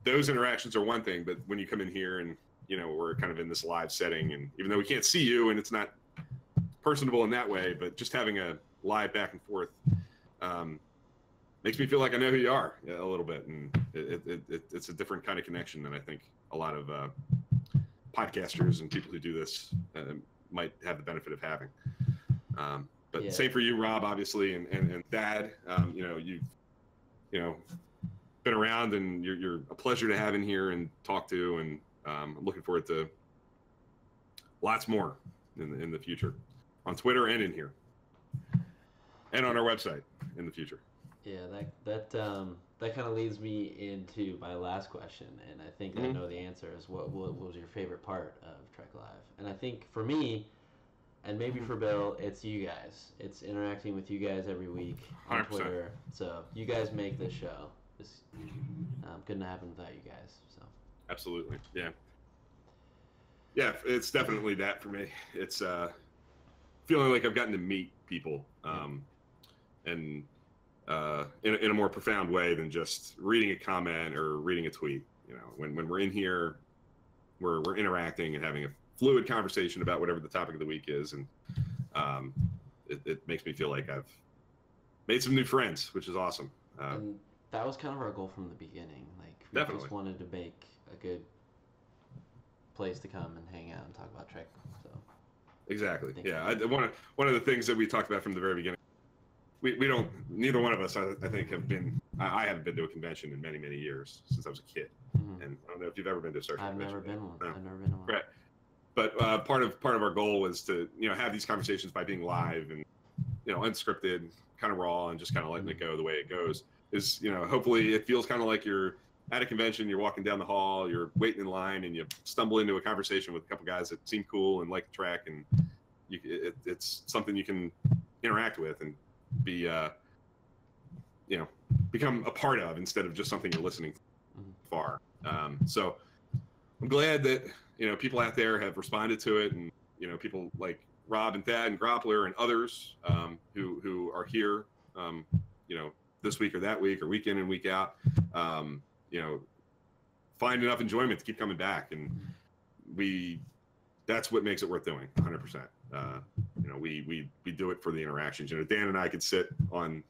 those interactions are one thing, but when you come in here and, you know, we're kind of in this live setting, and even though we can't see you and it's not personable in that way, but just having a live back and forth makes me feel like I know who you are a little bit. And it's a different kind of connection than I think a lot of podcasters and people who do this might have the benefit of having. But same for you, Rob, obviously, and Dad. You know, you've been around, and you're a pleasure to have in here and talk to, and I'm looking forward to lots more in the future, on Twitter and in here, and on our website in the future. Yeah, that kind of leads me into my last question, and I think I know the answer is what was your favorite part of Trek Live? And I think for me, and maybe for Bill, it's you guys. It's interacting with you guys every week on 100%. Twitter. So you guys make this show. This couldn't happen without you guys. So absolutely, yeah, it's definitely that for me. It's feeling like I've gotten to meet people, and in a more profound way than just reading a comment or reading a tweet. You know, when we're in here, we're interacting and having a fluid conversation about whatever the topic of the week is, and it makes me feel like I've made some new friends, which is awesome. And that was kind of our goal from the beginning. Like, we just wanted to make a good place to come and hang out and talk about Trek. So exactly, yeah. One of the things that we talked about from the very beginning. We don't. Neither one of us, I think, have been. I haven't been to a convention in many years since I was a kid, and I don't know if you've ever been to a Star Trek convention. I've never been one. No. I've never been to one. Right. But part of our goal was to, you know, have these conversations by being live and, you know, unscripted, kind of raw, and just kind of letting it go the way it goes. Is, you know, hopefully it feels kind of like you're at a convention, you're walking down the hall, you're waiting in line, and you stumble into a conversation with a couple guys that seem cool and like the track, and it's something you can interact with and be, you know, become a part of instead of just something you're listening to far. So I'm glad that, you know, people out there have responded to it, and, you know, people like Rob and Thad and Groppler and others who are here, you know, this week or that week or week in and week out, you know, find enough enjoyment to keep coming back. And that's what makes it worth doing, 100%. You know, we do it for the interactions. You know, Dan and I could sit on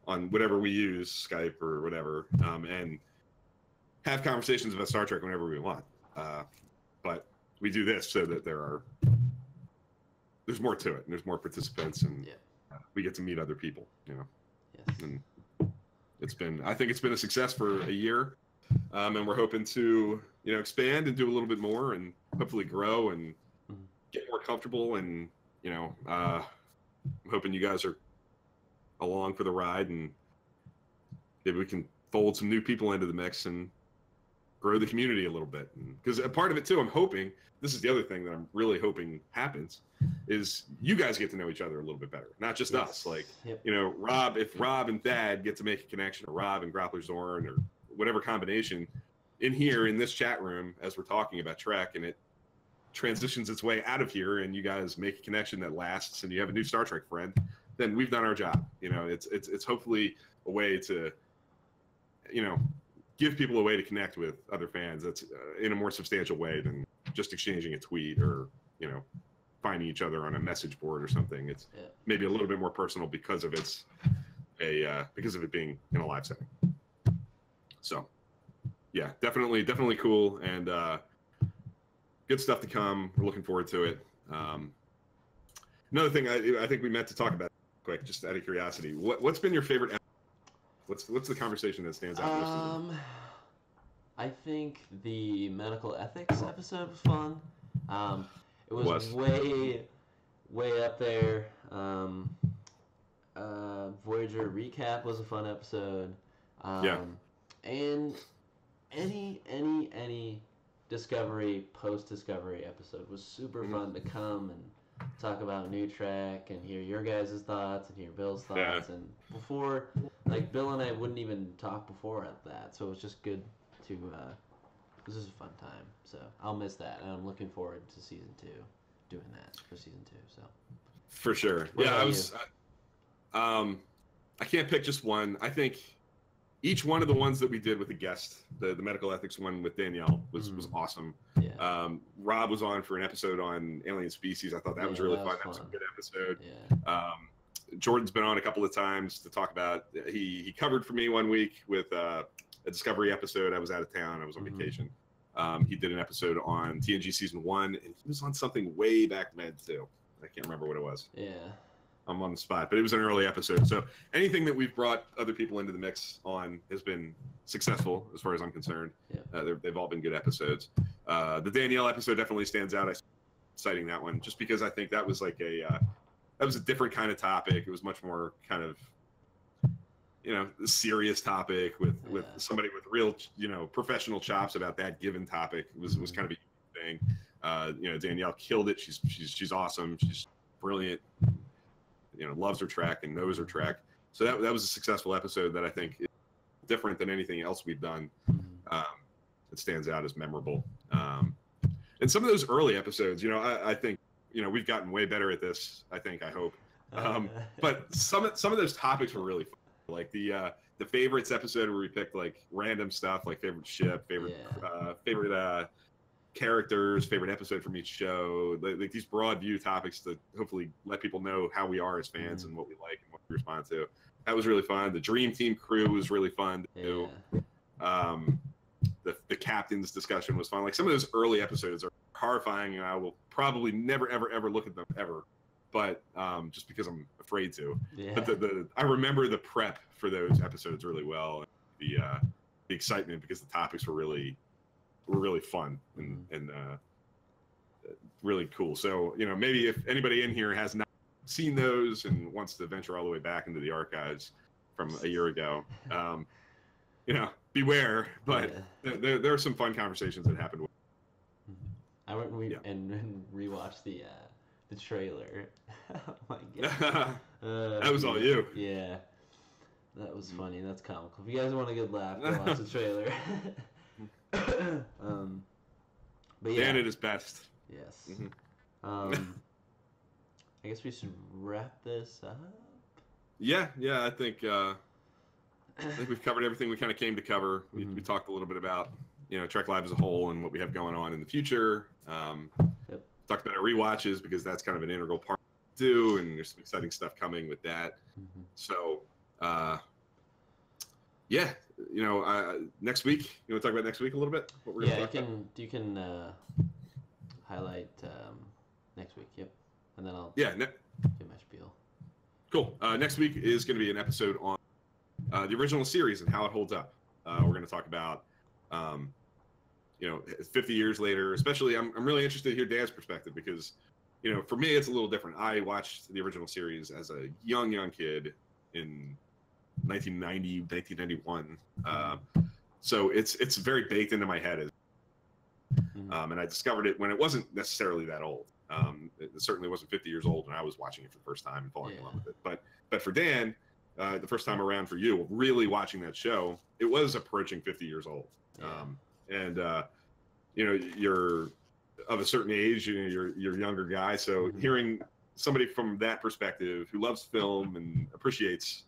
whatever we use, Skype or whatever, and have conversations about Star Trek whenever we want. But we do this so that there's more to it, and there's more participants, and we get to meet other people, you know. Yes. And I think it's been a success for a year, and we're hoping to, you know, expand and do a little bit more, and hopefully grow and get more comfortable. And, you know, I'm hoping you guys are along for the ride, and maybe we can fold some new people into the mix and grow the community a little bit. Because a part of it too, I'm hoping, this is the other thing that I'm really hoping happens, is you guys get to know each other a little bit better, not just us. Like, you know, if Rob and Thad get to make a connection, or Rob and Grappler Zorn, or whatever combination, in here in this chat room as we're talking about Trek, and it transitions its way out of here and you guys make a connection that lasts and you have a new Star Trek friend, then we've done our job. You know, it's hopefully a way to, you know, give people a way to connect with other fans that's in a more substantial way than just exchanging a tweet or, you know, finding each other on a message board or something. It's maybe a little bit more personal because of because of it being in a live setting. So yeah, definitely cool, and good stuff to come. We're looking forward to it. Another thing I think we meant to talk about quick, just out of curiosity, what's been your favorite? What's the conversation that stands out most to you? I think the medical ethics episode was fun. It was way up there. Voyager recap was a fun episode. And any Discovery, post-Discovery episode was super fun to come and talk about new Trek and hear your guys' thoughts and hear Bill's thoughts. And before, like, Bill and I wouldn't even talk before at that, so it was just good to, it was just a fun time. So I'll miss that, and I'm looking forward to season 2, doing that for season 2, so. For sure. I can't pick just one. I think each one of the ones that we did with the guest, the medical ethics one with Danielle was awesome. Yeah. Rob was on for an episode on alien species. I thought that was really fun. That was a good episode. Yeah. Jordan's been on a couple of times to talk about. He covered for me one week with a Discovery episode. I was out of town. I was on vacation. He did an episode on TNG season 1, and he was on something way back then too. I can't remember what it was. Yeah. I'm on the spot, but it was an early episode. So anything that we've brought other people into the mix on has been successful, as far as I'm concerned. Yeah. They've all been good episodes. The Danielle episode definitely stands out. I citing that one just because I think that was like that was a different kind of topic. It was much more kind of, you know, serious topic with somebody with real, you know, professional chops about that given topic. It was kind of a thing. You know, Danielle killed it. She's awesome. She's brilliant. You know, loves her Trek and knows her Trek. So that was a successful episode that I think is different than anything else we've done. It stands out as memorable. And some of those early episodes, you know, I think, you know, we've gotten way better at this. I hope. But some of those topics were really fun. Like the favorites episode where we picked like random stuff, like favorite ship, favorite characters, favorite episode from each show, like these broad view topics to hopefully let people know how we are as fans and what we like and what we respond to. That was really fun. The Dream Team crew was really fun to do. The captain's discussion was fun. Like some of those early episodes are horrifying, and I will probably never ever look at them ever, but just because I'm afraid to. But I remember the prep for those episodes really well, and the excitement because the topics were really fun and really cool. So, you know, maybe if anybody in here has not seen those and wants to venture all the way back into the archives from a year ago, you know, beware. But there are some fun conversations that happened. I went and rewatched the trailer. Oh my god, that was all you. Yeah, that was funny. That's comical. If you guys want a good laugh, go watch the trailer. But yeah, Dan at his best. Yes. I guess we should wrap this up. Yeah. I think we've covered everything we kind of came to cover. We talked a little bit about, you know, Trek Live as a whole and what we have going on in the future. Talked about our rewatches because that's kind of an integral part to do, and there's some exciting stuff coming with that. So, yeah, you know, next week. You want to talk about next week a little bit? What we're gonna talk about? You can highlight next week. Yep, and then I'll give my spiel. Cool. Next week is going to be an episode on the original series and how it holds up. We're going to talk about, you know, 50 years later. Especially, I'm really interested to hear Dan's perspective because, you know, for me it's a little different. I watched the original series as a young kid in 1990, 1991. So it's very baked into my head. And I discovered it when it wasn't necessarily that old. It certainly wasn't 50 years old when I was watching it for the first time and falling in love with it. But for Dan, the first time around for you, really watching that show, it was approaching 50 years old. And you know, of a certain age, you're a younger guy. So hearing somebody from that perspective who loves film and appreciates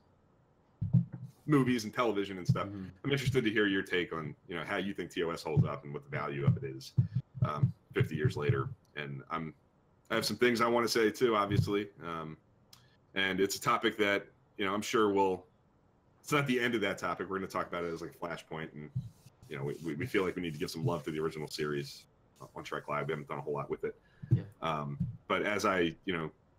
movies and television and stuff, I'm interested to hear your take on how you think TOS holds up and what the value of it is 50 years later. And I have some things I want to say too, obviously, and it's a topic that I'm sure it's not the end of that topic. We're going to talk about it as like a flashpoint, and we feel like we need to give some love to the original series on Trek Live. We haven't done a whole lot with it, but as I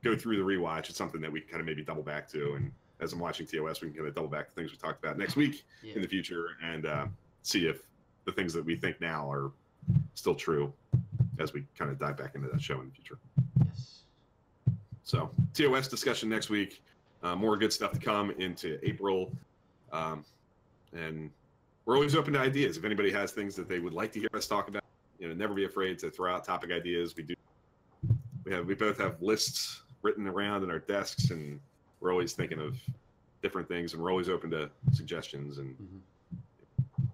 go through the rewatch, it's something that we kind of maybe double back to, and as I'm watching TOS, we can kind of double back to things we talked about next week in the future, and see if the things that we think now are still true as we kind of dive back into that show in the future. Yes. So TOS discussion next week. More good stuff to come into April, and we're always open to ideas. If anybody has things that they would like to hear us talk about, never be afraid to throw out topic ideas. We both have lists written around in our desks, and we're always thinking of different things, and we're always open to suggestions, and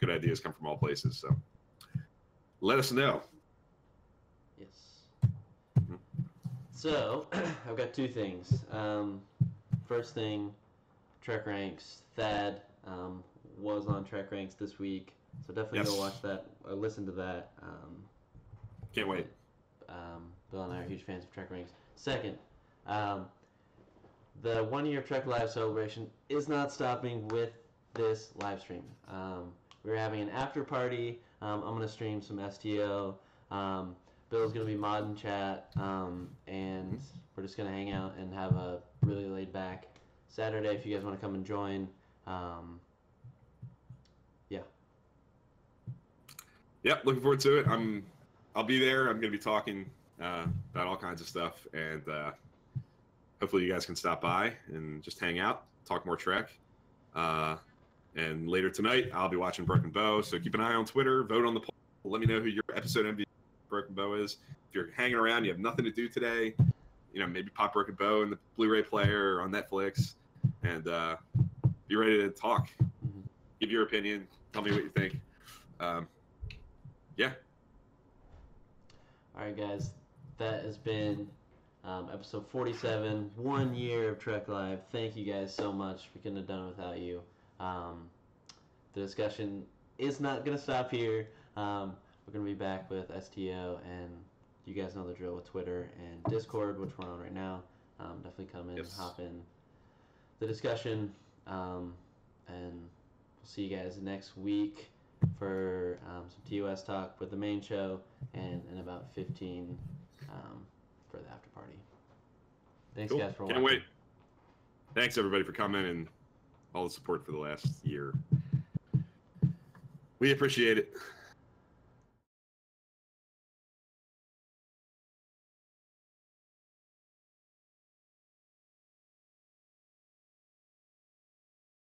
good ideas come from all places. So let us know. Yes. So I've got two things. First thing, Trek Ranks. Thad was on Trek Ranks this week, so definitely go watch that. Listen to that. Can't wait. Bill and I are huge fans of Trek Ranks. Second, the 1 year Trek Live celebration is not stopping with this live stream. We're having an after party. I'm going to stream some STO. Bill's going to be mod in chat, and we're just going to hang out and have a really laid back Saturday if you guys want to come and join. Yep, looking forward to it. I'll be there. I'm going to be talking about all kinds of stuff, and hopefully you guys can stop by and just hang out, talk more Trek. And later tonight, I'll be watching Broken Bow, so keep an eye on Twitter, vote on the poll, let me know who your episode MVP Broken Bow is. If you're hanging around, you have nothing to do today, maybe pop Broken Bow in the Blu-ray player or on Netflix, and be ready to talk. Give your opinion, tell me what you think. Yeah. All right, guys, that has been episode 47, 1 year of Trek Live. Thank you guys so much. We couldn't have done it without you. The discussion is not going to stop here. We're going to be back with STO, and you guys know the drill with Twitter and Discord, which we're on right now. Definitely come in, hop in the discussion, and we'll see you guys next week for some TOS talk with the main show, and in about 15 for the after party. Thanks, guys, for watching. Can't wait. Thanks, everybody, for coming and all the support for the last year. We appreciate it.